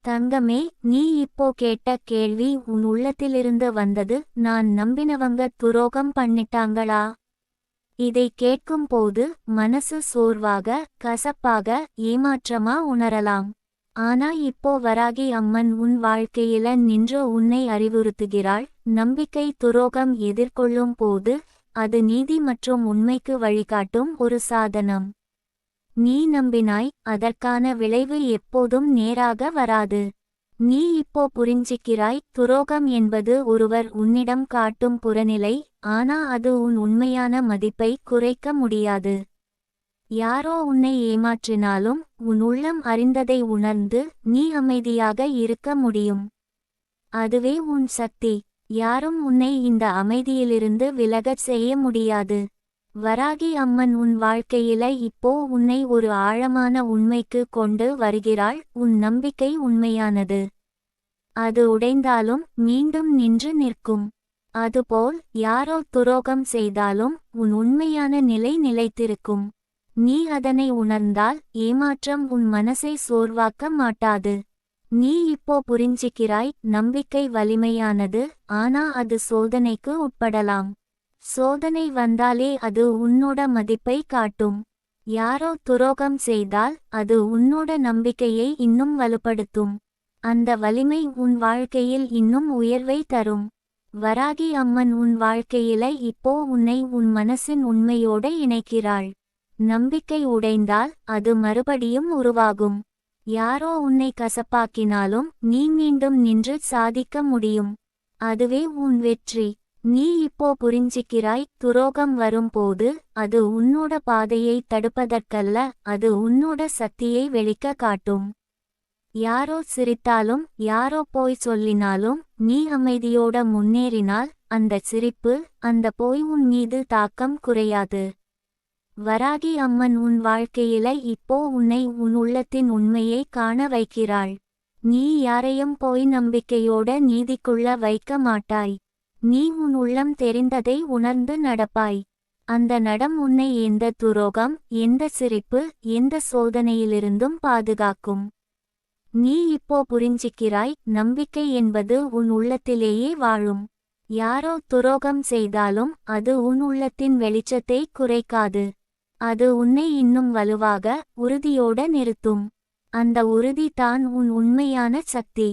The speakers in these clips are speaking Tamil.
தங்கமே, நீ இப்போ கேட்ட கேள்வி உன் உள்ளத்திலிருந்து வந்தது. நான் நம்பினவங்க துரோகம் பண்ணிட்டாங்களா? இதை கேட்கும் போது மனசு சோர்வாக, கசப்பாக, ஏமாற்றமா உணரலாம். ஆனா இப்போ வராகி அம்மன் உன் வாழ்க்கையில நின்று உன்னை அறிவுறுத்துகிறாள். நம்பிக்கை துரோகம் எதிர்கொள்ளும் போது அது நீதி மற்றும் உண்மைக்கு வழிகாட்டும் ஒரு சாதனம். நீ நம்பினாய், அதற்கான விளைவு எப்போதும் நேராக வராது. நீ இப்போ புரிஞ்சிக்கிறாய், துரோகம் என்பது ஒருவர் உன்னிடம் காட்டும் புறநிலை. ஆனா அது உன் உண்மையான மதிப்பை குறைக்க முடியாது. யாரோ உன்னை ஏமாற்றினாலும் உன் உள்ளம் அறிந்ததை உணர்ந்து நீ அமைதியாக இருக்க முடியும். அதுவே உன் சக்தி. யாரும் உன்னை இந்த அமைதியிலிருந்து விலகச் செய்ய முடியாது. வராகி அம்மன் உன் வாழ்க்கையில இப்போ உன்னை ஒரு ஆழமான உண்மைக்கு கொண்டு வருகிறாள். உன் நம்பிக்கை உண்மையானது. அது உடைந்தாலும் மீண்டும் நின்று நிற்கும். அதுபோல் யாரோ துரோகம் செய்தாலும் உன் உண்மையான நிலை நிலைத்திருக்கும். நீ அதனை உணர்ந்தால் ஏமாற்றம் உன் மனசை சோர்வாக்க மாட்டாது. நீ இப்போ புரிஞ்சிக்கிறாய், நம்பிக்கை வலிமையானது. ஆனா அது சோதனைக்கு உட்படலாம். சோதனை வந்தாலே அது உன்னோட மதிப்பை காட்டும். யாரோ துரோகம் செய்தால் அது உன்னோட நம்பிக்கையை இன்னும் வலுப்படுத்தும். அந்த வலிமை உன் வாழ்க்கையில் இன்னும் உயர்வை தரும். வராகி அம்மன் உன் வாழ்க்கையில இப்போ உன்னை உன் மனசின் உண்மையோட இணைக்கிறாள். நம்பிக்கை உடைந்தால் அது மறுபடியும் உருவாகும். யாரோ உன்னை கசப்பாக்கினாலும் நீ மீண்டும் நின்று சாதிக்க முடியும். அதுவே உன் வெற்றி. நீ இப்போ புரிஞ்சிக்கிறாய், துரோகம் வரும்போது அது உன்னோட பாதையை தடுப்பதற்கல்ல, அது உன்னோட சக்தியை வெளிக்க காட்டும். யாரோ சிரித்தாலும் யாரோ போய் சொல்லினாலும் நீ அமைதியோட முன்னேறினால் அந்த சிரிப்பு, அந்த போய் உன் மீது தாக்கம் குறையாது. வராகி அம்மன் உன் வாழ்க்கையில இப்போ உன்னை உன் உள்ளத்தின் உண்மையை காண வைக்கிறாள். நீ யாரையும் போய் நம்பிக்கையோட நீதிக்குள்ள வைக்க மாட்டாய். நீ உன் உள்ளம் தெரிந்ததை உணர்ந்து நடப்பாய். அந்த நடம் உன்னை எந்த துரோகம், எந்த சிரிப்பு, எந்த சோதனையிலிருந்தும் பாதுகாக்கும். நீ இப்போ புரிஞ்சிக்கிறாய், நம்பிக்கை என்பது உன் உள்ளத்திலேயே வாழும். யாரோ துரோகம் செய்தாலும் அது உன் உள்ளத்தின் வெளிச்சத்தை குறைக்காது. அது உன்னை இன்னும் வலுவாக, உறுதியோட நிறுத்தும். அந்த உறுதி தான் உன் உண்மையான சக்தி.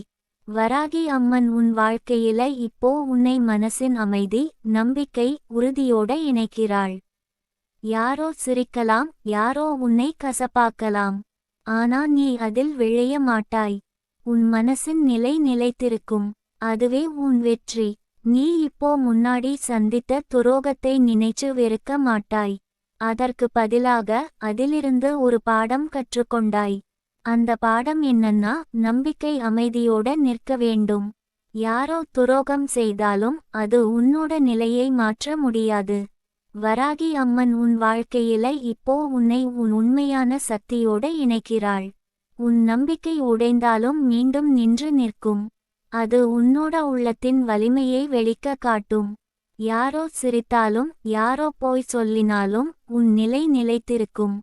வராகி அம்மன் உன் வாழ்க்கையில இப்போ உன்னை மனசின் அமைதி, நம்பிக்கை, உறுதியோட இணைக்கிறாள். யாரோ சிரிக்கலாம், யாரோ உன்னை கசப்பாக்கலாம். ஆனா நீ அதில் விழைய மாட்டாய். உன் மனசின் நிலை நிலைத்திருக்கும். அதுவே உன் வெற்றி. நீ இப்போ முன்னாடி சந்தித்த துரோகத்தை நினைச்சு வெறுக்க மாட்டாய். அதற்கு பதிலாக அதிலிருந்து ஒரு பாடம் கற்றுக்கொண்டாய். அந்த பாடம் என்னன்னா, நம்பிக்கை அமைதியோட நிற்க வேண்டும். யாரோ துரோகம் செய்தாலும் அது உன்னோட நிலையை மாற்ற முடியாது. வராகி அம்மன் உன் வாழ்க்கையில இப்போ உன்னை உன் உண்மையான சக்தியோட இணைக்கிறாள். உன் நம்பிக்கை உடைந்தாலும் மீண்டும் நின்று நிற்கும். அது உன்னோட உள்ளத்தின் வலிமையை வெளிக்க காட்டும். யாரோ சிரித்தாலும் யாரோ போய் சொல்லினாலும் உன் நிலை நிலைத்திருக்கும்.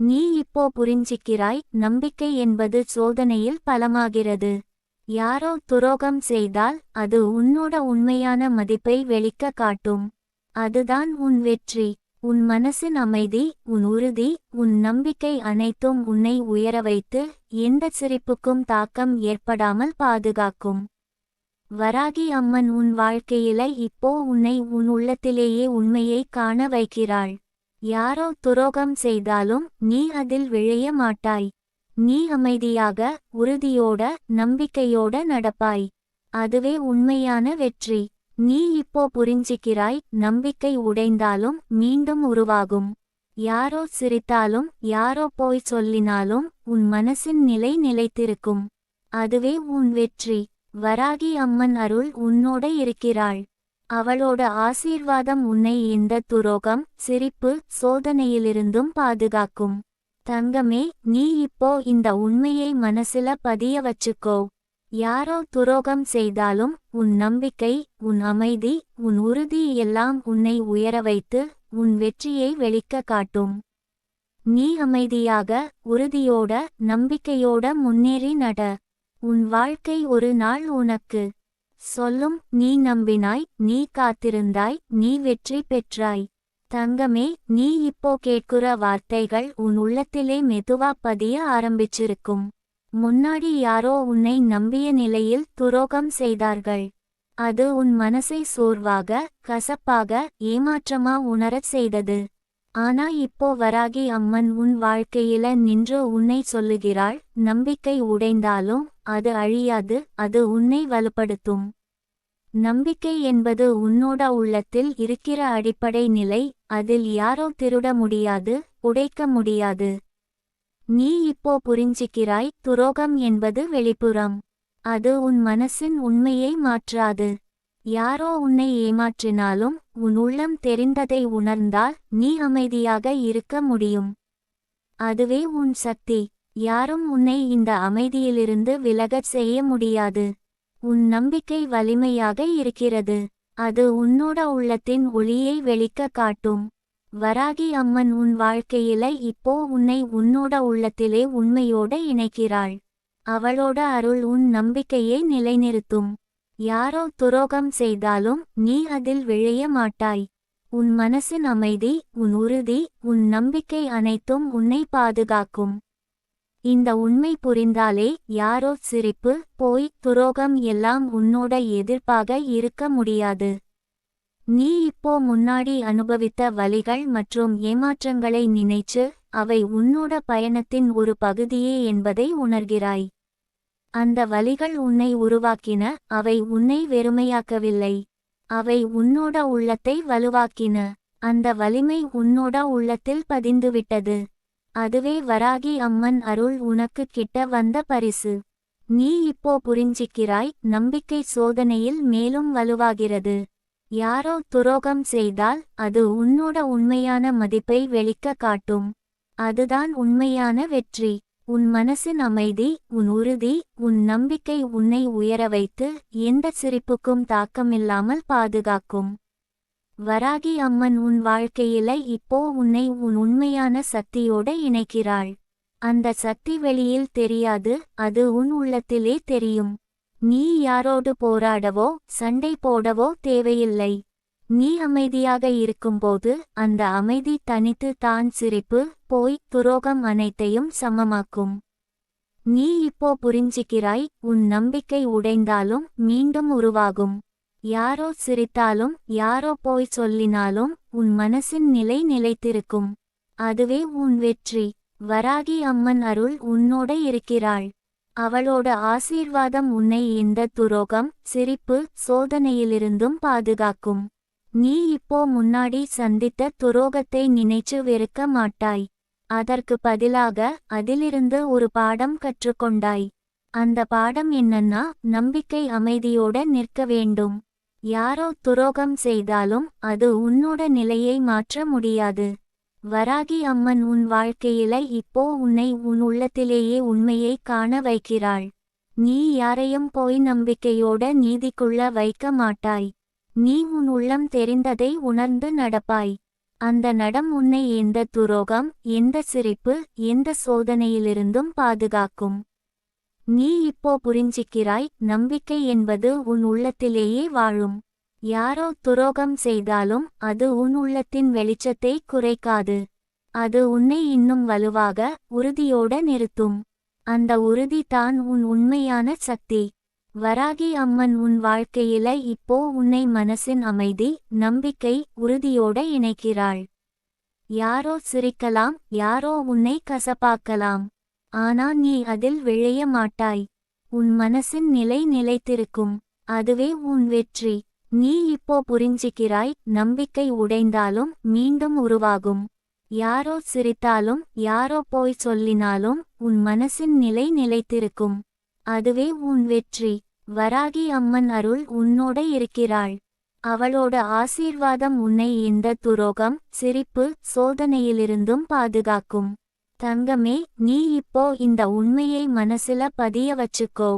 நீ இப்போ புரிஞ்சிக்கிறாய், நம்பிக்கை என்பது சோதனையில் பலமாகிறது. யாரோ துரோகம் செய்தால் அது உன்னோட உண்மையான மதிப்பை வெளிக்க காட்டும். அதுதான் உன் வெற்றி. உன் மனசின் அமைதி, உன் உறுதி, உன் நம்பிக்கை அனைத்தும் உன்னை உயர வைத்து எந்த சிரிப்புக்கும் தாக்கம் ஏற்படாமல் பாதுகாக்கும். வராகி அம்மன் உன் வாழ்க்கையில இப்போ உன்னை உன் உள்ளத்திலேயே உண்மையை காண வைக்கிறாள். யாரோ துரோகம் செய்தாலும் நீ அதில் விழைய மாட்டாய். நீ அமைதியாக, உறுதியோட, நம்பிக்கையோட நடப்பாய். அதுவே உண்மையான வெற்றி. நீ இப்போ புரிஞ்சிக்கிறாய், நம்பிக்கை உடைந்தாலும் மீண்டும் உருவாகும். யாரோ சிரித்தாலும் யாரோ போய் சொல்லினாலும் உன் மனசின் நிலை நிலைத்திருக்கும். அதுவே உன் வெற்றி. வராகி அம்மன் அருள் உன்னோட இருக்கிறாள். அவளோட ஆசீர்வாதம் உன்னை எந்த துரோகம், சிரிப்பு, சோதனையிலிருந்தும் பாதுகாக்கும். தங்கமே, நீ இப்போ இந்த உண்மையை மனசுல பதிய வச்சுக்கோ. யாரோ துரோகம் செய்தாலும் உன் நம்பிக்கை, உன் அமைதி, உன் உறுதி எல்லாம் உன்னை உயர வைத்து உன் வெற்றியை வெளிக்க காட்டும். நீ அமைதியாக, உறுதியோட, நம்பிக்கையோட முன்னேறி நட. உன் வாழ்க்கை ஒரு நாள் உனக்கு சொல்லும். நீ நம்பினாய், நீ காத்திருந்தாய், நீ வெற்றி பெற்றாய். தங்கமே, நீ இப்போ கேட்குற வார்த்தைகள் உன் உள்ளத்திலே மெதுவா பதிய ஆரம்பிச்சிருக்கும். முன்னாடி யாரோ உன்னை நம்பிய நிலையில் துரோகம் செய்தார்கள். அது உன் மனசை சோர்வாக, கசப்பாக, ஏமாற்றமா உணரச் செய்தது. ஆனா இப்போ வராகி அம்மன் உன் வாழ்க்கையில நின்று உன்னை சொல்லுகிறாள், நம்பிக்கை உடைந்தாலும் அது அழியாது, அது உன்னை வலுப்படுத்தும். நம்பிக்கை என்பது உன்னோட உள்ளத்தில் இருக்கிற அடிப்படை நிலை. அதில் யாரோ திருட முடியாது, உடைக்க முடியாது. நீ இப்போ புரிஞ்சிக்கிறாய், துரோகம் என்பது வெளிப்புறம். அது உன் மனசின் உண்மையை மாற்றாது. யாரோ உன்னை ஏமாற்றினாலும் உன் உள்ளம் தெரிந்ததை உணர்ந்தால் நீ அமைதியாக இருக்க முடியும். அதுவே உன் சக்தி. யாரும் உன்னை இந்த அமைதியிலிருந்து விலகச் செய்ய முடியாது. உன் நம்பிக்கை வலிமையாக இருக்கிறது. அது உன்னோட உள்ளத்தின் ஒளியை வெளிக்க காட்டும். வராகி அம்மன் உன் வாழ்க்கையில இப்போ உன்னை உன்னோட உள்ளத்திலே உண்மையோட இணைக்கிறாள். அவளோட அருள் உன் நம்பிக்கையை நிலைநிறுத்தும். யாரோ துரோகம் செய்தாலும் நீ அதில் விழைய மாட்டாய். உன் மனசின் அமைதி, உன் உறுதி, உன் நம்பிக்கை அனைத்தும் உன்னை பாதுகாக்கும். இந்த உண்மை புரிந்தாலே யாரோ சிரிப்பு, போய், துரோகம் எல்லாம் உன்னோட எதிர்ப்பாக இருக்க முடியாது. நீ இப்போ முன்னாடி அனுபவித்த வலிகள் மற்றும் ஏமாற்றங்களை நினைச்சு அவை உன்னோட பயணத்தின் ஒரு பகுதியே என்பதை உணர்கிறாய். அந்த வலிகள் உன்னை உருவாக்கின, அவை உன்னை வெறுமையாக்கவில்லை. அவை உன்னோட உள்ளத்தை வலுவாக்கின. அந்த வலிமை உன்னோட உள்ளத்தில் பதிந்துவிட்டது. அதுவே வராகி அம்மன் அருள் உனக்கு கிட்ட வந்த பரிசு. நீ இப்போ புரிஞ்சிக்கிறாய், நம்பிக்கை சோதனையில் மேலும் வலுவாகிறது. யாரோ துரோகம் செய்தால் அது உன்னோட உண்மையான மதிப்பை வெளிக்க காட்டும். அதுதான் உண்மையான வெற்றி. உன் மனசின் அமைதி, உன் உறுதி, உன் நம்பிக்கை உன்னை உயர வைத்து எந்த சிரிப்புக்கும் தாக்கமில்லாமல் பாதுகாக்கும். வராகி அம்மன் உன் வாழ்க்கையில இப்போ உன்னை உன் உண்மையான சக்தியோட இணைக்கிறாள். அந்த சக்தி வெளியில் தெரியாது, அது உன் உள்ளத்திலே தெரியும். நீ யாரோடு போராடவோ சண்டை போடவோ தேவையில்லை. நீ அமைதியாக இருக்கும்போது அந்த அமைதி தனித்து தான் சிரிப்பு, போய், துரோகம் அனைத்தையும் சமமாக்கும். நீ இப்போ புரிஞ்சிக்கிறாய், உன் நம்பிக்கை உடைந்தாலும் மீண்டும் உருவாகும். யாரோ சிரித்தாலும் யாரோ போய் சொல்லினாலும் உன் மனசின் நிலை நிலைத்திருக்கும். அதுவே உன் வெற்றி. வராகி அம்மன் அருள் உன்னோட இருக்கிறாள். அவளோட ஆசீர்வாதம் உன்னை இந்த துரோகம், சிரிப்பு, சோதனையிலிருந்தும் பாதுகாக்கும். நீ இப்போ முன்னாடி சந்தித்த துரோகத்தை நினைச்சு வெறுக்க மாட்டாய். அதற்கு பதிலாக அதிலிருந்து ஒரு பாடம் கற்றுக்கொண்டாய். அந்த பாடம் என்னன்னா, நம்பிக்கை அமைதியோட நிற்க வேண்டும். யாரோ துரோகம் செய்தாலும் அது உன்னோட நிலையை மாற்ற முடியாது. வராகி அம்மன் உன் வாழ்க்கையில இப்போ உன்னை உன் உள்ளத்திலேயே உண்மையை காண வைக்கிறாள். நீ யாரையும் போய் நம்பிக்கையோட நீதிக்குள்ள வைக்க மாட்டாய். நீ உன் உள்ளம் தெரிந்ததை உணர்ந்து நடப்பாய். அந்த நடம் உன்னை எந்த துரோகம், எந்த சிரிப்பு, எந்த சோதனையிலிருந்தும் பாதுகாக்கும். நீ இப்போ புரிஞ்சிக்கிறாய், நம்பிக்கை என்பது உன் உள்ளத்திலேயே வாழும். யாரோ துரோகம் செய்தாலும் அது உன் உள்ளத்தின் வெளிச்சத்தை குறைக்காது. அது உன்னை இன்னும் வலுவாக, உறுதியோட நிறுத்தும். அந்த உறுதி தான் உன் உண்மையான சக்தி. வராகி அம்மன் உன் வாழ்க்கையில இப்போ உன்னை மனசின் அமைதி, நம்பிக்கை, உறுதியோட இணைக்கிறாள். யாரோ சிரிக்கலாம், யாரோ உன்னை கசப்பாக்கலாம். ஆனா நீ அதில் விழைய மாட்டாய். உன் மனசின் நிலை நிலைத்திருக்கும். அதுவே உன் வெற்றி. நீ இப்போ புரிஞ்சிக்கிறாய், நம்பிக்கை உடைந்தாலும் மீண்டும் உருவாகும். யாரோ சிரித்தாலும் யாரோ போய் சொல்லினாலும் உன் மனசின் நிலை நிலைத்திருக்கும். அதுவே உன் வெற்றி. வராகி அம்மன் அருள் உன்னோட இருக்கிறாள். அவளோட ஆசீர்வாதம் உன்னை இந்த துரோகம், சிரிப்பு, சோதனையிலிருந்தும் பாதுகாக்கும். தங்கமே, நீ இப்போ இந்த உண்மையை மனசுல பதிய வச்சுக்கோ.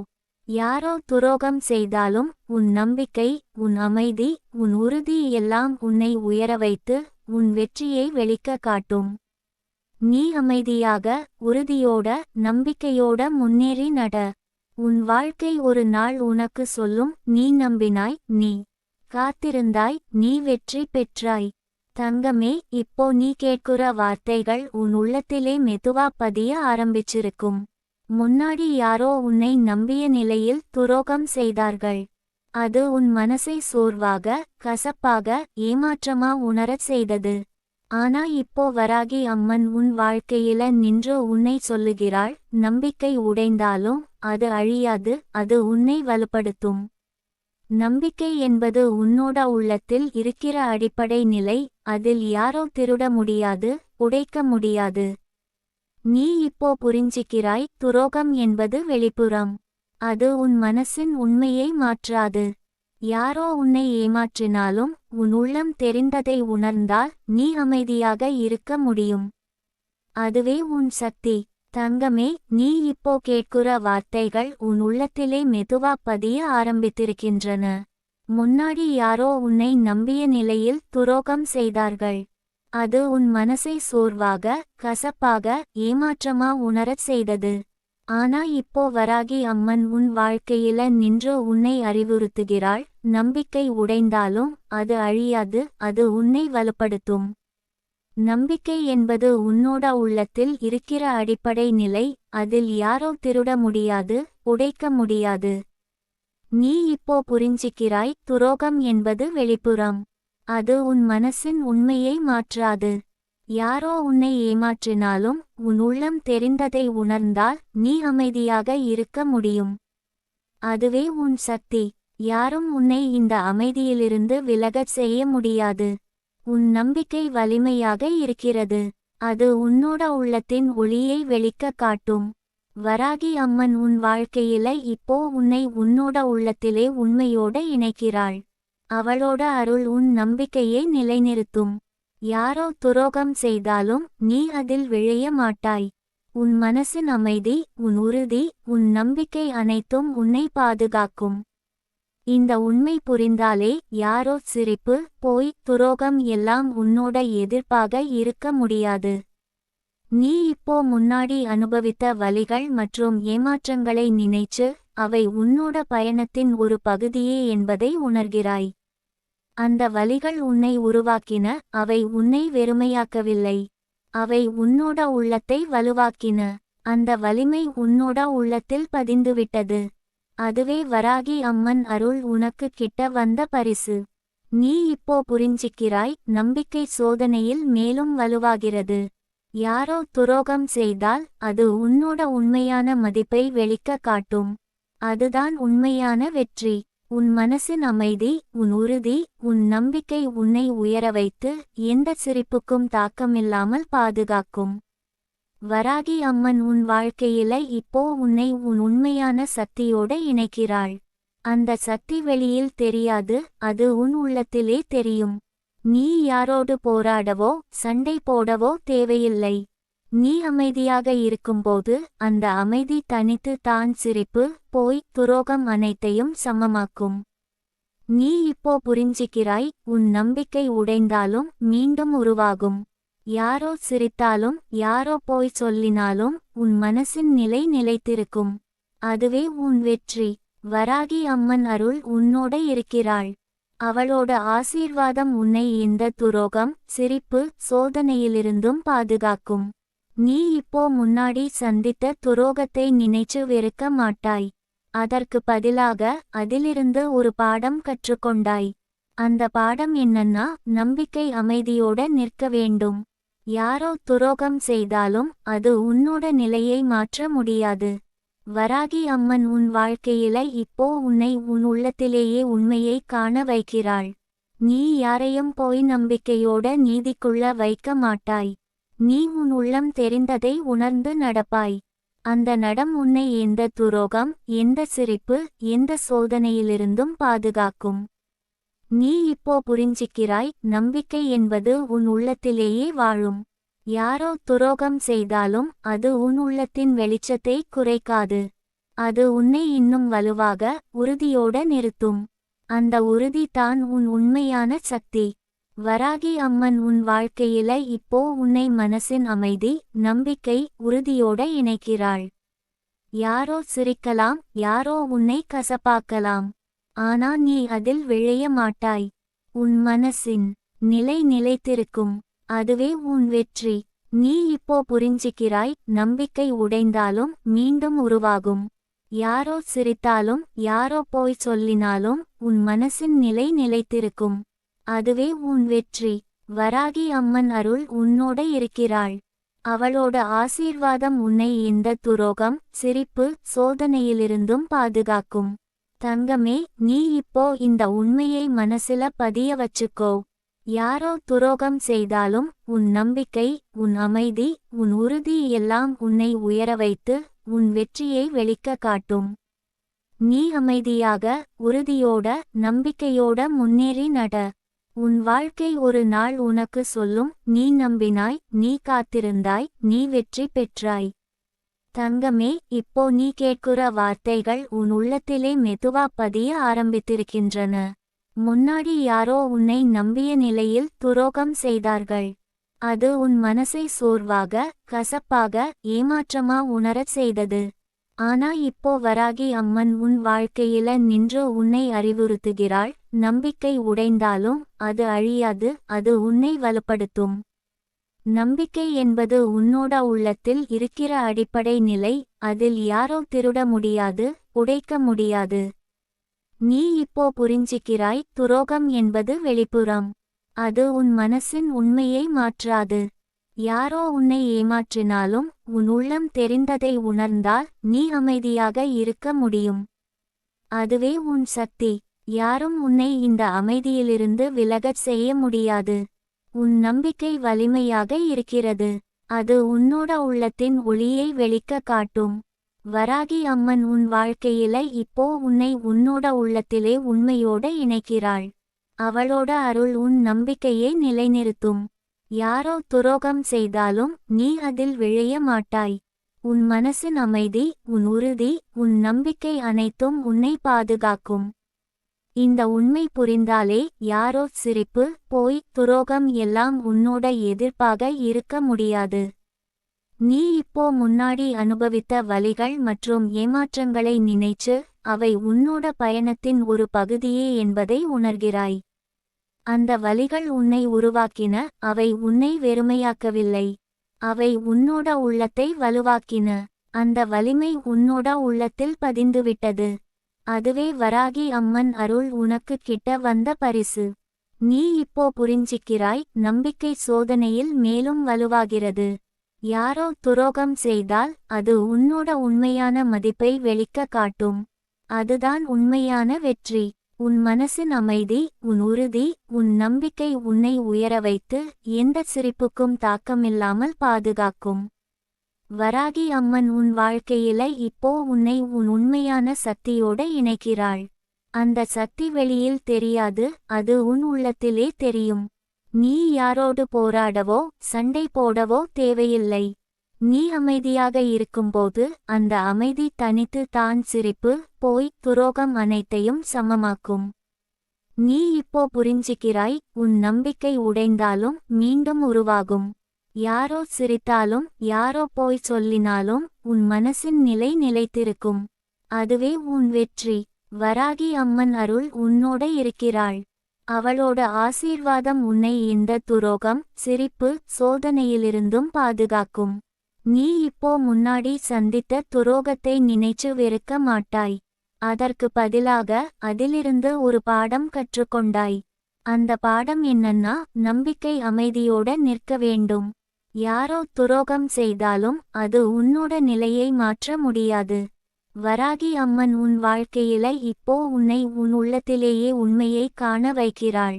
யாரோ துரோகம் செய்தாலும் உன் நம்பிக்கை, உன் அமைதி, உன் உறுதி எல்லாம் உன்னை உயர வைத்து உன் வெற்றியை வெளிக்க காட்டும். நீ அமைதியாக, உறுதியோட, நம்பிக்கையோட முன்னேறி நட. உன் வாழ்க்கை ஒரு நாள் உனக்கு சொல்லும், நீ நம்பினாய், நீ காத்திருந்தாய், நீ வெற்றி பெற்றாய். தங்கமே, இப்போ நீ கேட்குற வார்த்தைகள் உன் உள்ளத்திலே மெதுவா பதிய ஆரம்பிச்சிருக்கும். முன்னாடி யாரோ உன்னை நம்பிய நிலையில் துரோகம் செய்தார்கள். அது உன் மனசை சோர்வாக, கசப்பாக, ஏமாற்றமா உணரச் செய்தது. ஆனா இப்போ வராகி அம்மன் உன் வாழ்க்கையில நின்று உன்னை சொல்லுகிறாள், நம்பிக்கை உடைந்தாலும் அது அழியாது, அது உன்னை வலுப்படுத்தும். நம்பிக்கை என்பது உன்னோட உள்ளத்தில் இருக்கிற அடிப்படை நிலை, அதில் யாரோ திருட முடியாது, உடைக்க முடியாது. நீ இப்போ புரிஞ்சிக்கிறாய், துரோகம் என்பது வெளிப்புறம். அது உன் மனசின் உண்மையை மாற்றாது. யாரோ உன்னை ஏமாற்றினாலும் உன் உள்ளம் தெரிந்ததை உணர்ந்தால் நீ அமைதியாக இருக்க முடியும். அதுவே உன் சக்தி. தங்கமே, நீ இப்போ கேட்குற வார்த்தைகள் உன் உள்ளத்திலே மெதுவா பதிய ஆரம்பித்திருக்கின்றன. முன்னாடி யாரோ உன்னை நம்பிய நிலையில் துரோகம் செய்தார்கள். அது உன் மனசை சோர்வாக, கசப்பாக, ஏமாற்றமா உணரச் செய்தது. ஆனா இப்போ வராகி அம்மன் உன் வாழ்க்கையில நின்று உன்னை அறிவுறுத்துகிறாள், நம்பிக்கை உடைந்தாலும் அது அழியாது, அது உன்னை வலுப்படுத்தும். நம்பிக்கை என்பது உன்னோட உள்ளத்தில் இருக்கிற அடிப்படை நிலை, அதில் யாரோ திருட முடியாது, உடைக்க முடியாது. நீ இப்போ புரிஞ்சிக்கிறாய், துரோகம் என்பது வெளிப்புறம். அது உன் மனசின் உண்மையை மாற்றாது. யாரோ உன்னை ஏமாற்றினாலும் உன் உள்ளம் தெரிந்ததை உணர்ந்தால் நீ அமைதியாக இருக்க முடியும். அதுவே உன் சக்தி. யாரும் உன்னை இந்த அமைதியிலிருந்து விலகச் செய்ய முடியாது. உன் நம்பிக்கை வலிமையாக இருக்கிறது. அது உன்னோட உள்ளத்தின் ஒளியை வெளிக்க காட்டும். வராகி அம்மன் உன் வாழ்க்கையில இப்போ உன்னை உன்னோட உள்ளத்திலே உண்மையோட இணைக்கிறாள். அவளோட அருள் உன் நம்பிக்கையை நிலைநிறுத்தும். யாரோ துரோகம் செய்தாலும் நீ அதில் விழைய மாட்டாய். உன் மனசின் அமைதி, உன் உறுதி, உன் நம்பிக்கை அனைத்தும் உன்னை பாதுகாக்கும். இந்த உண்மை புரிந்தாலே யாரோ சிரிப்பு, போய், துரோகம் எல்லாம் உன்னோட எதிர்ப்பாக இருக்க முடியாது. நீ இப்போ முன்னாடி அனுபவித்த வலிகள் மற்றும் ஏமாற்றங்களை நினைச்சு, அவை உன்னோட பயணத்தின் ஒரு பகுதியே என்பதை உணர்கிறாய். அந்த வலிகள் உன்னை உருவாக்கின, அவை உன்னை வெறுமையாக்கவில்லை. அவை உன்னோட உள்ளத்தை வலுவாக்கின. அந்த வலிமை உன்னோட உள்ளத்தில் பதிந்துவிட்டது. அதுவே வராகி அம்மன் அருள் உனக்கு கிட்ட வந்த பரிசு. நீ இப்போ புரிஞ்சிக்கிறாய், நம்பிக்கை சோதனையில் மேலும் வலுவாகிறது. யாரோ துரோகம் செய்தால் அது உன்னோட உண்மையான மதிப்பை வெளிக்க காட்டும். அதுதான் உண்மையான வெற்றி. உன் மனசின் அமைதி, உன் உறுதி, உன் நம்பிக்கை உன்னை உயர வைத்து எந்த சிரிப்புக்கும் தாக்கமில்லாமல் பாதுகாக்கும். வராகி அம்மன் உன் வாழ்க்கையில இப்போ உன்னை உன் உண்மையான சக்தியோட இணைக்கிறாள். அந்த சக்தி வெளியில் தெரியாது, அது உன் உள்ளத்திலே தெரியும். நீ யாரோடு போராடவோ, சண்டை போடவோ தேவையில்லை. நீ அமைதியாக இருக்கும்போது அந்த அமைதி தனித்து தான் சிரிப்பு, போய், துரோகம் அனைத்தையும் சமமாக்கும். நீ இப்போ புரிஞ்சிக்கிறாய், உன் நம்பிக்கை உடைந்தாலும் மீண்டும் உருவாகும். யாரோ சிரித்தாலும், யாரோ போய் சொல்லினாலும் உன் மனசின் நிலை நிலைத்திருக்கும். அதுவே உன் வெற்றி. வராகி அம்மன் அருள் உன்னோட இருக்கிறாள். அவளோட ஆசீர்வாதம் உன்னை இந்த துரோகம், சிரிப்பு, சோதனையிலிருந்தும் பாதுகாக்கும். நீ இப்போ முன்னாடி சந்தித்த துரோகத்தை நினைச்சு வெறுக்க மாட்டாய். அதற்கு பதிலாக அதிலிருந்து ஒரு பாடம் கற்றுக்கொண்டாய். அந்த பாடம் என்னன்னா, நம்பிக்கை அமைதியோட நிற்க வேண்டும். யாரோ துரோகம் செய்தாலும் அது உன்னோட நிலையை மாற்ற முடியாது. வராகி அம்மன் உன் வாழ்க்கையில இப்போ உன்னை உன் உள்ளத்திலேயே உண்மையை காண வைக்கிறாள். நீ யாரையும் போய் நம்பிக்கையோட நீதிக்குள்ள வைக்க மாட்டாய். நீ உன் உள்ளம் தெரிந்ததை உணர்ந்து நடப்பாய். அந்த நடம் உன்னை எந்த துரோகம், எந்த சிரிப்பு, எந்த சோதனையிலிருந்தும் பாதுகாக்கும். நீ இப்போ புரிஞ்சிக்கிறாய், நம்பிக்கை என்பது உன் உள்ளத்திலேயே வாழும். யாரோ துரோகம் செய்தாலும் அது உன் உள்ளத்தின் வெளிச்சத்தை குறைக்காது. அது உன்னை இன்னும் வலுவாக, உறுதியோட நிறுத்தும். அந்த உறுதி தான் உன் உண்மையான சக்தி. வராகி அம்மன் உன் வாழ்க்கையில இப்போ உன்னை மனசின் அமைதி, நம்பிக்கை, உறுதியோட இணைக்கிறாள். யாரோ சிரிக்கலாம், யாரோ உன்னை கசப்பாக்கலாம். ஆனா நீ அதில் விழைய மாட்டாய். உன் மனசின் நிலை நிலைத்திருக்கும். அதுவே உன் வெற்றி. நீ இப்போ புரிஞ்சிக்கிறாய், நம்பிக்கை உடைந்தாலும் மீண்டும் உருவாகும். யாரோ சிரித்தாலும் யாரோ போய் சொல்லினாலும் உன் மனசின் நிலை நிலைத்திருக்கும். அதுவே உன் வெற்றி. வராகி அம்மன் அருள் உன்னோட இருக்கிறாள். அவளோட ஆசீர்வாதம் உன்னை இந்த துரோகம், சிரிப்பு, சோதனையிலிருந்தும் பாதுகாக்கும். தங்கமே, நீ இப்போ இந்த உண்மையை மனசுல பதிய வச்சுக்கோ. யாரோ துரோகம் செய்தாலும் உன் நம்பிக்கை, உன் அமைதி, உன் உறுதி எல்லாம் உன்னை உயர வைத்து உன் வெற்றியை வெளிக்க காட்டும். நீ அமைதியாக, உறுதியோட, நம்பிக்கையோட முன்னேறி நட. உன் வாழ்க்கை ஒரு நாள் உனக்கு சொல்லும், நீ நம்பினாய், நீ காத்திருந்தாய், நீ வெற்றி பெற்றாய். தங்கமே, இப்போ நீ கேட்கிற வார்த்தைகள் உன் உள்ளத்திலே மெதுவா பதிய ஆரம்பித்திருக்கின்றன. முன்னாடி யாரோ உன்னை நம்பிய நிலையில் துரோகம் செய்தார்கள். அது உன் மனசை சோர்வாக, கசப்பாக, ஏமாற்றமா உணரச் செய்தது. ஆனா இப்போ வராகி அம்மன் உன் வாழ்க்கையில நின்று உன்னை அறிவுறுத்துகிறாள். நம்பிக்கை உடைந்தாலும் அது அழியாது, அது உன்னை வலுப்படுத்தும். நம்பிக்கை என்பது உன்னோட உள்ளத்தில் இருக்கிற அடிப்படை நிலை. அதில் யாரோ திருட முடியாது, உடைக்க முடியாது. நீ இப்போ புரிஞ்சிக்கிறாய், துரோகம் என்பது வெளிப்புறம். அது உன் மனசின் உண்மையை மாற்றாது. யாரோ உன்னை ஏமாற்றினாலும் உன் உள்ளம் தெரிந்ததை உணர்ந்தால் நீ அமைதியாக இருக்க முடியும். அதுவே உன் சக்தி. யாரும் உன்னை இந்த அமைதியிலிருந்து விலகச் செய்ய முடியாது. உன் நம்பிக்கை வலிமையாக இருக்கிறது. அது உன்னோட உள்ளத்தின் ஒளியை வெளிக்க காட்டும். வராகி அம்மன் உன் வாழ்க்கையில இப்போ உன்னை உன்னோட உள்ளத்திலே உண்மையோட இணைக்கிறாள். அவளோட அருள் உன் நம்பிக்கையை நிலைநிறுத்தும். யாரோ துரோகம் செய்தாலும் நீ அதில் விழைய மாட்டாய். உன் மனசின் அமைதி, உன் உறுதி, உன் நம்பிக்கை அனைத்தும் உன்னை பாதுகாக்கும். இந்த உண்மை புரிந்தாலே யாரோ சிரிப்பு, போய், துரோகம் எல்லாம் உன்னோட எதிர்ப்பாக இருக்க முடியாது. நீ இப்போ முன்னாடி அனுபவித்த வலிகள் மற்றும் ஏமாற்றங்களை நினைச்சு அவை உன்னோட பயணத்தின் ஒரு பகுதியே என்பதை உணர்கிறாய். அந்த வலிகள் உன்னை உருவாக்கின, அவை உன்னை வெறுமையாக்கவில்லை. அவை உன்னோட உள்ளத்தை வலுவாக்கின. அந்த வலிமை உன்னோட உள்ளத்தில் பதிந்துவிட்டது. அதுவே வராகி அம்மன் அருள் உனக்கு கிட்ட வந்த பரிசு. நீ இப்போ புரிஞ்சிக்கிறாய், நம்பிக்கை சோதனையில் மேலும் வலுவாகிறது. யாரோ துரோகம் செய்தால் அது உன்னோட உண்மையான மதிப்பை வெளிக்க காட்டும். அதுதான் உண்மையான வெற்றி. உன் மனசின் அமைதி, உன் உறுதி, உன் நம்பிக்கை உன்னை உயர வைத்து எந்த சிரிப்புக்கும் தாக்கமில்லாமல் பாதுகாக்கும். வராகி அம்மன் உன் வாழ்க்கையில இப்போ உன்னை உன் உண்மையான சக்தியோட இணைக்கிறாள். அந்த சக்தி வெளியில் தெரியாது, அது உன் உள்ளத்திலே தெரியும். நீ யாரோடு போராடவோ, சண்டை போடவோ தேவையில்லை. நீ அமைதியாக இருக்கும்போது அந்த அமைதி தனித்து தான் சிரிப்பு, போய், துரோகம் அனைத்தையும் சமமாக்கும். நீ இப்போ புரிஞ்சிக்கிறாய், உன் நம்பிக்கை உடைந்தாலும் மீண்டும் உருவாகும். யாரோ சிரித்தாலும் யாரோ போய் சொல்லினாலும் உன் மனசின் நிலை நிலைத்திருக்கும். அதுவே உன் வெற்றி. வராகி அம்மன் அருள் உன்னோட இருக்கிறாள். அவளோட ஆசீர்வாதம் உன்னை இந்த துரோகம், சிரிப்பு, சோதனையிலிருந்தும் பாதுகாக்கும். நீ இப்போ முன்னாடி சந்தித்த துரோகத்தை நினைச்சு வெறுக்க மாட்டாய். அதற்கு பதிலாக அதிலிருந்து ஒரு பாடம் கற்றுக்கொண்டாய். அந்த பாடம் என்னன்னா, நம்பிக்கை அமைதியோட நிற்க வேண்டும். யாரோ துரோகம் செய்தாலும் அது உன்னோட நிலையை மாற்ற முடியாது. வராகி அம்மன் உன் வாழ்க்கையில இப்போ உன்னை உன் உள்ளத்திலேயே உண்மையை காண வைக்கிறாள்.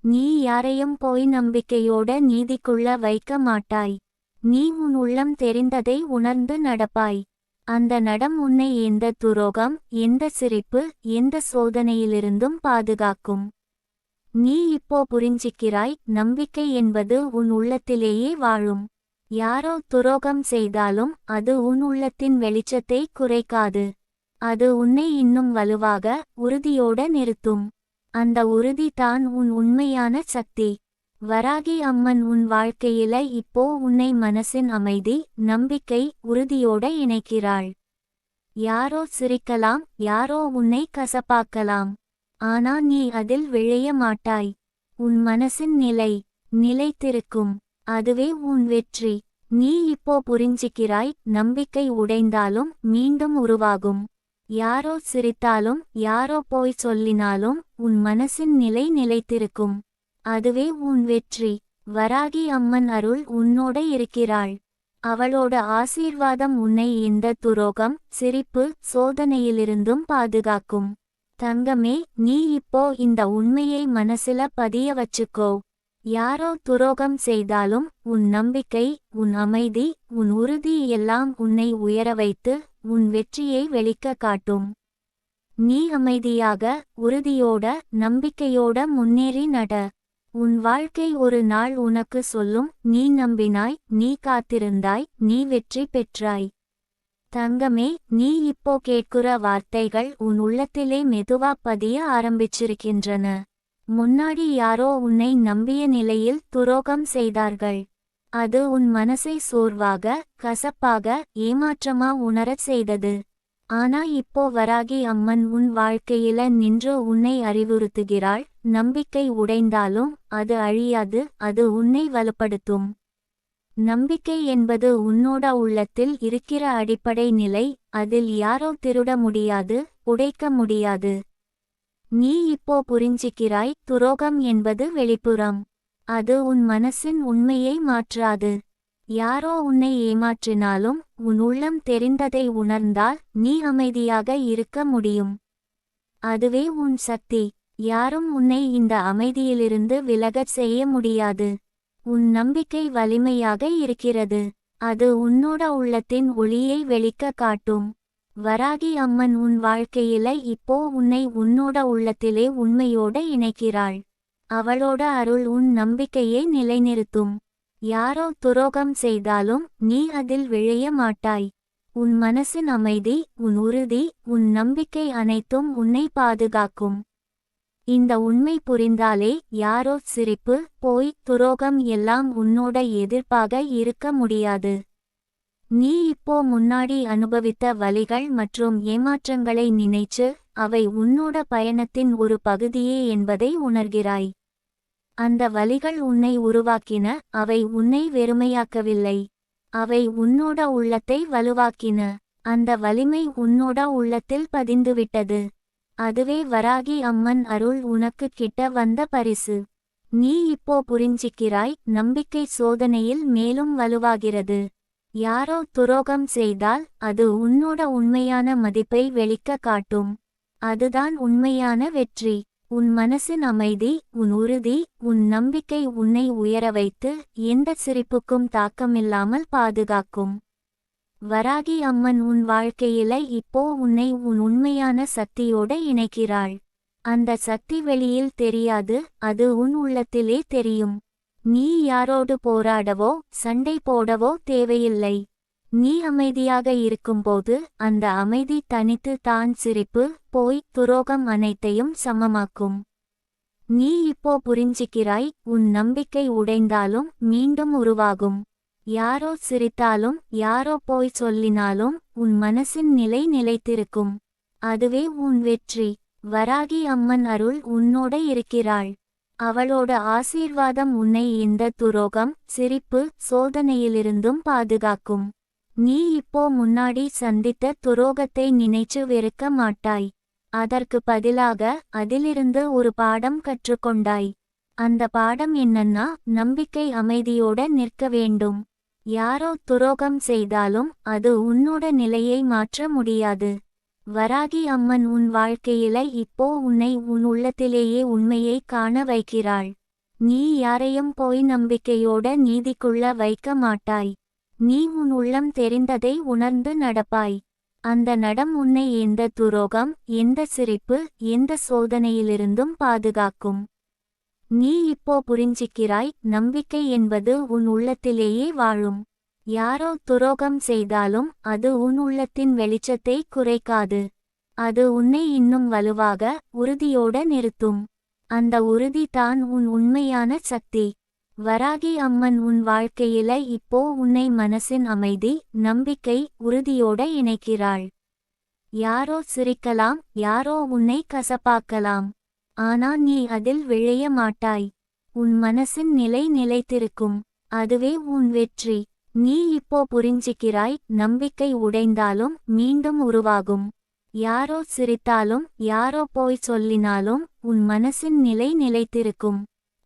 நீ யாரையும் போய் நம்பிக்கையோட நீதிக்குள்ள வைக்க மாட்டாய். நீ உன் உள்ளம் தெரிந்ததை உணர்ந்து நடப்பாய். அந்த நடம் உன்னை எந்த துரோகம், எந்த சிரிப்பு, எந்த சோதனையிலிருந்தும் பாதுகாக்கும். நீ இப்போ புரிஞ்சிக்கிறாய், நம்பிக்கை என்பது உன் உள்ளத்திலேயே வாழும். யாரோ துரோகம் செய்தாலும் அது உன் உள்ளத்தின் வெளிச்சத்தை குறைக்காது. அது உன்னை இன்னும் வலுவாக, உறுதியோட நிறுத்தும். அந்த உறுதி தான் உன் உண்மையான சக்தி. வராகி அம்மன் உன் வாழ்க்கையில இப்போ உன்னை மனசின் அமைதி, நம்பிக்கை, உறுதியோட இணைக்கிறாள். யாரோ சிரிக்கலாம், யாரோ உன்னை கசப்பாக்கலாம். ஆனா நீ அதில் விழைய மாட்டாய். உன் மனசின் நிலை நிலைத்திருக்கும். அதுவே உன் வெற்றி. நீ இப்போ புரிஞ்சிக்கிறாய், நம்பிக்கை உடைந்தாலும் மீண்டும் உருவாகும். யாரோ சிரித்தாலும் யாரோ போய் சொல்லினாலும் உன் மனசின் நிலை நிலைத்திருக்கும். அதுவே உன் வெற்றி. வராகி அம்மன் அருள் உன்னோட இருக்கிறாள். அவளோட ஆசீர்வாதம் உன்னை இந்த துரோகம், சிரிப்பு, சோதனையிலிருந்தும் பாதுகாக்கும். தங்கமே, நீ இப்போ இந்த உண்மையை மனசுல பதிய வச்சுக்கோ. யாரோ துரோகம் செய்தாலும் உன் நம்பிக்கை, உன் அமைதி, உன் உறுதி எல்லாம் உன்னை உயர வைத்து உன் வெற்றியை வெளிக்க காட்டும். நீ அமைதியாக, உறுதியோட, நம்பிக்கையோட முன்னேறி நட. உன் வாழ்க்கை ஒரு நாள் உனக்கு சொல்லும், நீ நம்பினாய், நீ காத்திருந்தாய், நீ வெற்றி பெற்றாய். தங்கமே, நீ இப்போ கேட்குற வார்த்தைகள் உன் உள்ளத்திலே மெதுவா பதிய ஆரம்பிச்சிருக்கின்றன. முன்னாடி யாரோ உன்னை நம்பிய நிலையில் துரோகம் செய்தார்கள். அது உன் மனசை சோர்வாக, கசப்பாக, ஏமாற்றமா உணரச் செய்தது. ஆனா இப்போ வராகி அம்மன் உன் வாழ்க்கையில நின்று உன்னை அறிவுறுத்துகிறாள். நம்பிக்கை உடைந்தாலும் அது அழியாது, அது உன்னை வலுப்படுத்தும். நம்பிக்கை என்பது உன்னோட உள்ளத்தில் இருக்கிற அடிப்படை நிலை. அதில் யாரோ திருட முடியாது, உடைக்க முடியாது. நீ இப்போ புரிஞ்சிக்கிறாய், துரோகம் என்பது வெளிப்புறம். அது உன் மனசின் உண்மையை மாற்றாது. யாரோ உன்னை ஏமாற்றினாலும் உன் உள்ளம் தெரிந்ததை உணர்ந்தால் நீ அமைதியாக இருக்க முடியும். அதுவே உன் சக்தி. யாரும் உன்னை இந்த அமைதியிலிருந்து விலகச் செய்ய முடியாது. உன் நம்பிக்கை வலிமையாக இருக்கிறது. அது உன்னோட உள்ளத்தின் ஒளியை வெளிக்க காட்டும். வராகி அம்மன் உன் வாழ்க்கையில இப்போ உன்னை உன்னோட உள்ளத்திலே உண்மையோட இணைக்கிறாள். அவளோட அருள் உன் நம்பிக்கையை நிலைநிறுத்தும். யாரோ துரோகம் செய்தாலும் நீ அதில் விழைய மாட்டாய். உன் மனசின் அமைதி, உன் உறுதி, உன் நம்பிக்கை அனைத்தும் உன்னை பாதுகாக்கும். இந்த உண்மை புரிந்தாலே யாரோ சிரிப்பு, போய், துரோகம் எல்லாம் உன்னோட எதிர்ப்பாக இருக்க முடியாது. நீ இப்போ முன்னாடி அனுபவித்த வலிகள் மற்றும் ஏமாற்றங்களை நினைச்சு அவை உன்னோட பயணத்தின் ஒரு பகுதியே என்பதை உணர்கிறாய். அந்த வலிகள் உன்னை உருவாக்கின, அவை உன்னை வெறுமையாக்கவில்லை. அவை உன்னோட உள்ளத்தை வலுவாக்கின. அந்த வலிமை உன்னோட உள்ளத்தில் பதிந்துவிட்டது. அதுவே வராகி அம்மன் அருள் உனக்கு கிட்ட வந்த பரிசு. நீ இப்போ புரிஞ்சிக்கிறாய், நம்பிக்கை சோதனையில் மேலும் வலுவாகிறது. யாரோ துரோகம் செய்தால் அது உன்னோட உண்மையான மதிப்பை வெளிக்க காட்டும். அதுதான் உண்மையான வெற்றி. உன் மனசின் அமைதி, உன் உறுதி, உன் நம்பிக்கை உன்னை உயர வைத்து எந்த சிரிப்புக்கும் தாக்கமில்லாமல் பாதுகாக்கும். வராகி அம்மன் உன் வாழ்க்கையில இப்போ உன்னை உன் உண்மையான சக்தியோட இணைக்கிறாள். அந்த சக்தி வெளியில் தெரியாது, அது உன் உள்ளத்திலே தெரியும். நீ யாரோடு போராடவோ, சண்டை போடவோ தேவையில்லை. நீ அமைதியாக இருக்கும்போது அந்த அமைதி தனித்து தான் சிரிப்பு, போய், துரோகம் அனைத்தையும் சமமாக்கும். நீ இப்போ புரிஞ்சிக்கிறாய், உன் நம்பிக்கை உடைந்தாலும் மீண்டும் உருவாகும். யாரோ சிரித்தாலும் யாரோ போய் சொல்லினாலும் உன் மனசின் நிலை நிலைத்திருக்கும். அதுவே உன் வெற்றி. வராகி அம்மன் அருள் உன்னோட இருக்கிறாள். அவளோட ஆசீர்வாதம் உன்னை இந்த துரோகம், சிரிப்பு, சோதனையிலிருந்தும் பாதுகாக்கும். நீ இப்போ முன்னாடி சந்தித்த துரோகத்தை நினைச்சு வெறுக்க மாட்டாய். அதற்கு பதிலாக அதிலிருந்து ஒரு பாடம் கற்றுக்கொண்டாய். அந்த பாடம் என்னன்னா, நம்பிக்கை அமைதியோட நிற்க வேண்டும். யாரோ துரோகம் செய்தாலும் அது உன்னோட நிலையை மாற்ற முடியாது. வராகி அம்மன் உன் வாழ்க்கையில இப்போ உன்னை உன் உள்ளத்திலேயே உண்மையை காண வைக்கிறாள். நீ யாரையும் போய் நம்பிக்கையோட நீதிக்குள்ள வைக்க மாட்டாய். நீ உன் உள்ளம் தெரிந்ததை உணர்ந்து நடப்பாய். அந்த நடம் உன்னை எந்த துரோகம், எந்த சிரிப்பு, எந்த சோதனையிலிருந்தும் பாதுகாக்கும். நீ இப்போ புரிஞ்சிக்கிறாய், நம்பிக்கை என்பது உன் உள்ளத்திலேயே வாழும். யாரோ துரோகம் செய்தாலும் அது உன் உள்ளத்தின் வெளிச்சத்தை குறைக்காது. அது உன்னை இன்னும் வலுவாக, உறுதியோட நிறுத்தும். அந்த உறுதி தான் உன் உண்மையான சக்தி. வராகி அம்மன் உன் வாழ்க்கையில இப்போ உன்னை மனசின் அமைதி, நம்பிக்கை, உறுதியோட இணைக்கிறாள். யாரோ சிரிக்கலாம், யாரோ உன்னை கசப்பாக்கலாம். ஆனா நீ அதில் விழைய மாட்டாய். உன் மனசின் நிலை நிலைத்திருக்கும். அதுவே உன் வெற்றி. நீ இப்போ புரிஞ்சிக்கிறாய், நம்பிக்கை உடைந்தாலும் மீண்டும் உருவாகும். யாரோ சிரித்தாலும் யாரோ போய் சொல்லினாலும் உன் மனசின் நிலை நிலைத்திருக்கும்.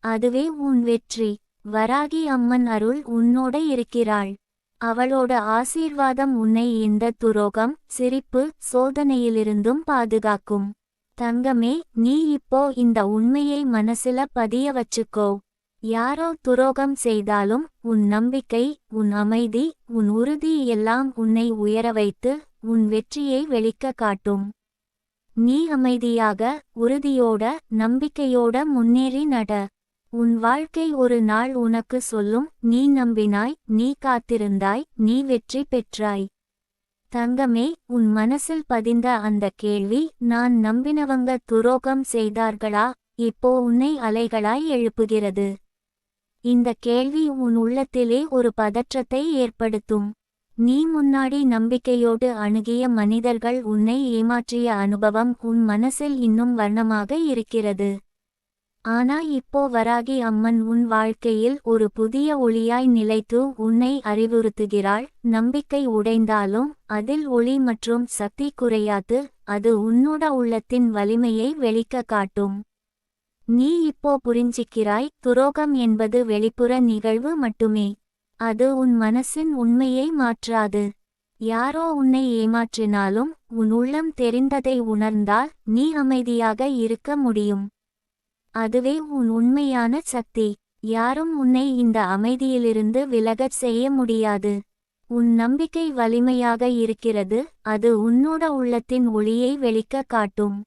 அதுவே உன் வெற்றி. வராகி அம்மன் அருள் உன்னோட இருக்கிறாள். அவளோட ஆசீர்வாதம் உன்னை இந்த துரோகம், சிரிப்பு, சோதனையிலிருந்தும் பாதுகாக்கும். தங்கமே, நீ இப்போ இந்த உண்மையை மனசுல பதிய வச்சுக்கோ. யாரோ துரோகம் செய்தாலும் உன் நம்பிக்கை, உன் அமைதி, உன் உறுதி எல்லாம் உன்னை உயர வைத்து உன் வெற்றியை வெளிக்க காட்டும். நீ அமைதியாக, உறுதியோட, நம்பிக்கையோட முன்னேறி நட. உன் வாழ்க்கை ஒரு நாள் உனக்கு சொல்லும், நீ நம்பினாய், நீ காத்திருந்தாய், நீ வெற்றி பெற்றாய். தங்கமே, உன் மனசில் பதிந்த அந்த கேள்வி, நான் நம்பினவங்க துரோகம் செய்தார்களா, இப்போ உன்னை அலைகளாய் எழுப்புகிறது. இந்த கேள்வி உன் உள்ளத்திலே ஒரு பதற்றத்தை ஏற்படுத்தும். நீ முன்னாடி நம்பிக்கையோடு அணுகிய மனிதர்கள் உன்னை ஏமாற்றிய அனுபவம் உன் மனசில் இன்னும் வர்ணமாக இருக்கிறது. ஆனா இப்போ வராகி அம்மன் உன் வாழ்க்கையில் ஒரு புதிய ஒளியாய் நிலைத்து உன்னை அறிவுறுத்துகிறாள். நம்பிக்கை உடைந்தாலும் அதில் ஒளி மற்றும் சக்தி குறையாது. அது உன்னோட உள்ளத்தின் வலிமையை வெளிக்க காட்டும். நீ இப்போ புரிஞ்சிக்கிறாய், துரோகம் என்பது வெளிப்புற நிகழ்வு மட்டுமே. அது உன் மனசின் உண்மையை மாற்றாது. யாரோ உன்னை ஏமாற்றினாலும் உன் உள்ளம் தெரிந்ததை உணர்ந்தால் நீ அமைதியாக இருக்க முடியும். அதுவே உன் உண்மையான சக்தி. யாரும் உன்னை இந்த அமைதியிலிருந்து விலகச் செய்ய முடியாது. உன் நம்பிக்கை வலிமையாக இருக்கிறது. அது உன்னோட உள்ளத்தின் ஒளியை வெளிக்க காட்டும்.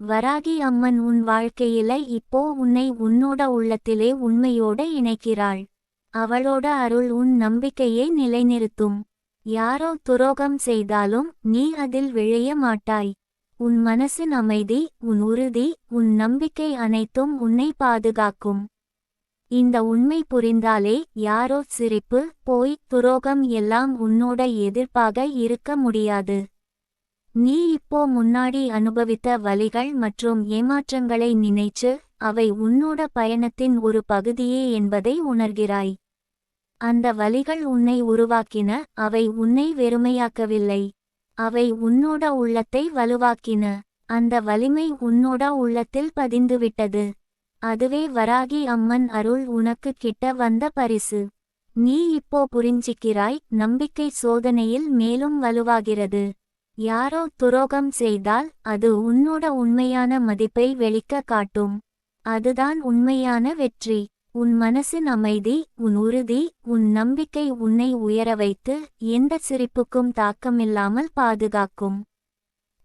வராகி அம்மன் உன் வாழ்க்கையில இப்போ உன்னை உன்னோட உள்ளத்திலே உண்மையோட இணைக்கிறாள். அவளோட அருள் உன் நம்பிக்கையை நிலைநிறுத்தும். யாரோ துரோகம் செய்தாலும் நீ அதில் விழைய மாட்டாய். உன் மனசின் அமைதி, உன் உறுதி, உன் நம்பிக்கை அனைத்தும் உன்னை பாதுகாக்கும். இந்த உண்மை புரிந்தாலே யாரோ சிரிப்பு, போய், துரோகம் எல்லாம் உன்னோட எதிர்ப்பாக இருக்க முடியாது. நீ இப்போ முன்னாடி அனுபவித்த வலிகள் மற்றும் ஏமாற்றங்களை நினைச்சு அவை உன்னோட பயணத்தின் ஒரு பகுதியே என்பதை உணர்கிறாய். அந்த வலிகள் உன்னை உருவாக்கின, அவை உன்னை வெறுமையாக்கவில்லை. அவை உன்னோட உள்ளத்தை வலுவாக்கின. அந்த வலிமை உன்னோட உள்ளத்தில் பதிந்துவிட்டது. அதுவே வராகி அம்மன் அருள் உனக்கு கிட்ட வந்த பரிசு. நீ இப்போ புரிஞ்சிக்கிறாய், நம்பிக்கை சோதனையில் மேலும் வலுவாகிறது. யாரோ துரோகம் செய்தால் அது உன்னோட உண்மையான மதிப்பை வெளிக்க காட்டும். அதுதான் உண்மையான வெற்றி. உன் மனசின் அமைதி, உன் உறுதி, உன் நம்பிக்கை உன்னை உயர வைத்து எந்த சிரிப்புக்கும் தாக்கமில்லாமல் பாதுகாக்கும்.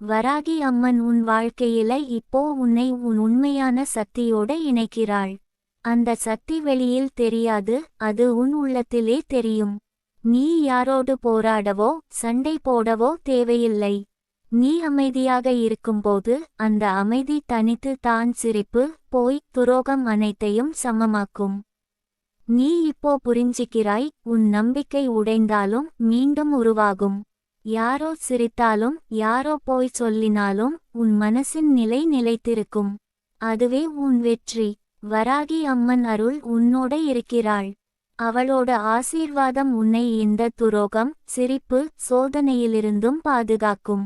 வராகி அம்மன் உன் வாழ்க்கையில இப்போ உன்னை உன் உண்மையான சக்தியோட இணைக்கிறாள். அந்த சக்தி வெளியில் தெரியாது, அது உன் உள்ளத்திலே தெரியும். நீ யாரோடு போராடவோ சண்டை போடவோ தேவையில்லை. நீ அமைதியாக இருக்கும்போது அந்த அமைதி தனித்து தான் சிரிப்பு, போய், துரோகம் அனைத்தையும் சமமாக்கும். நீ இப்போ புரிஞ்சிக்கிறாய், உன் நம்பிக்கை உடைந்தாலும் மீண்டும் உருவாகும். யாரோ சிரித்தாலும் யாரோ போய் சொல்லினாலும் உன் மனசின் நிலை நிலைத்திருக்கும். அதுவே உன் வெற்றி. வராகி அம்மன் அருள் உன்னோட இருக்கிறாள். அவளோட ஆசீர்வாதம் உன்னை இந்த துரோகம், சிரிப்பு, சோதனையிலிருந்தும் பாதுகாக்கும்.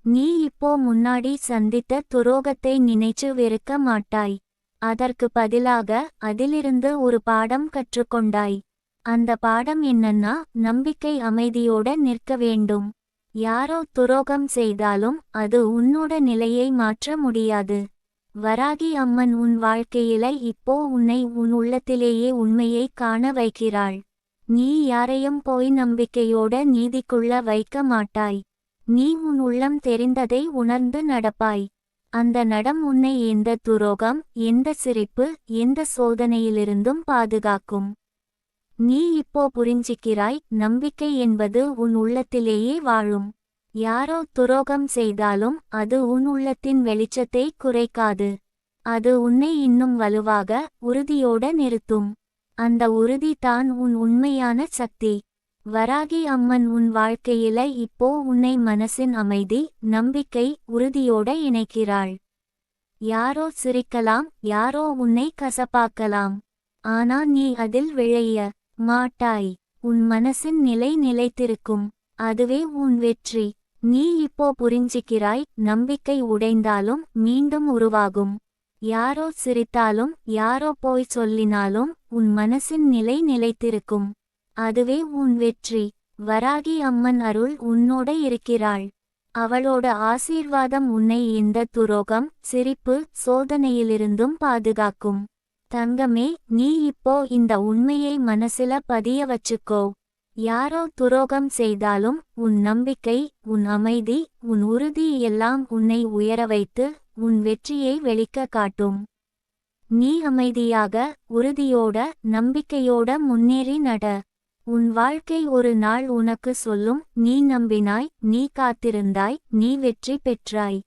நீ இப்போ முன்னாடி சந்தித்த துரோகத்தை நினைச்சு வெறுக்க மாட்டாய். அதற்கு பதிலாக அதிலிருந்து ஒரு பாடம் கற்றுக்கொண்டாய். அந்த பாடம் என்னன்னா, நம்பிக்கை அமைதியோட நிற்க வேண்டும். யாரோ துரோகம் செய்தாலும் அது உன்னோட நிலையை மாற்ற முடியாது. வராகி அம்மன் உன் வாழ்க்கையில இப்போ உன்னை உன் உள்ளத்திலேயே உண்மையை காண வைக்கிறாள். நீ யாரையும் போய் நம்பிக்கையோட நீதிக்குள்ள வைக்க மாட்டாய். நீ உன் உள்ளம் தெரிந்ததை உணர்ந்து நடப்பாய். அந்த நடம் உன்னை எந்த துரோகம், எந்த சிரிப்பு, எந்த சோதனையிலிருந்தும் பாதுகாக்கும். நீ இப்போ புரிஞ்சிக்கிறாய், நம்பிக்கை என்பது உன் உள்ளத்திலேயே வாழும். யாரோ துரோகம் செய்தாலும் அது உன் உள்ளத்தின் வெளிச்சத்தை குறைக்காது. அது உன்னை இன்னும் வலுவாக, உறுதியோட நிறுத்தும். அந்த உறுதி தான் உன் உண்மையான சக்தி. வராகி அம்மன் உன் வாழ்க்கையில இப்போ உன்னை மனசின் அமைதி, நம்பிக்கை, உறுதியோட இணைக்கிறாள். யாரோ சிரிக்கலாம், யாரோ உன்னை கசப்பாக்கலாம். ஆனா நீ அதில் விழைய மாட்டாய். உன் மனசின் நிலை நிலைத்திருக்கும். அதுவே உன் வெற்றி. நீ இப்போ புரிஞ்சிக்கிறாய், நம்பிக்கை உடைந்தாலும் மீண்டும் உருவாகும். யாரோ சிரித்தாலும், யாரோ போய் சொல்லினாலும் உன் மனசின் நிலை நிலைத்திருக்கும். அதுவே உன் வெற்றி. வராகி அம்மன் அருள் உன்னோட இருக்கிறாள். அவளோட ஆசீர்வாதம் உன்னை இந்த துரோகம், சிரிப்பு, சோதனையிலிருந்தும் பாதுகாக்கும். தங்கமே, நீ இப்போ இந்த உண்மையை மனசுல பதிய வச்சுக்கோ. யாரோ துரோகம் செய்தாலும் உன் நம்பிக்கை, உன் அமைதி, உன் உறுதி எல்லாம் உன்னை உயர வைத்து உன் வெற்றியை வெளிக்க காட்டும். நீ அமைதியாக, உறுதியோட, நம்பிக்கையோட முன்னேறி நட. உன் வாழ்க்கை ஒரு நாள் உனக்கு சொல்லும், நீ நம்பினாய், நீ காத்திருந்தாய், நீ வெற்றி பெற்றாய்.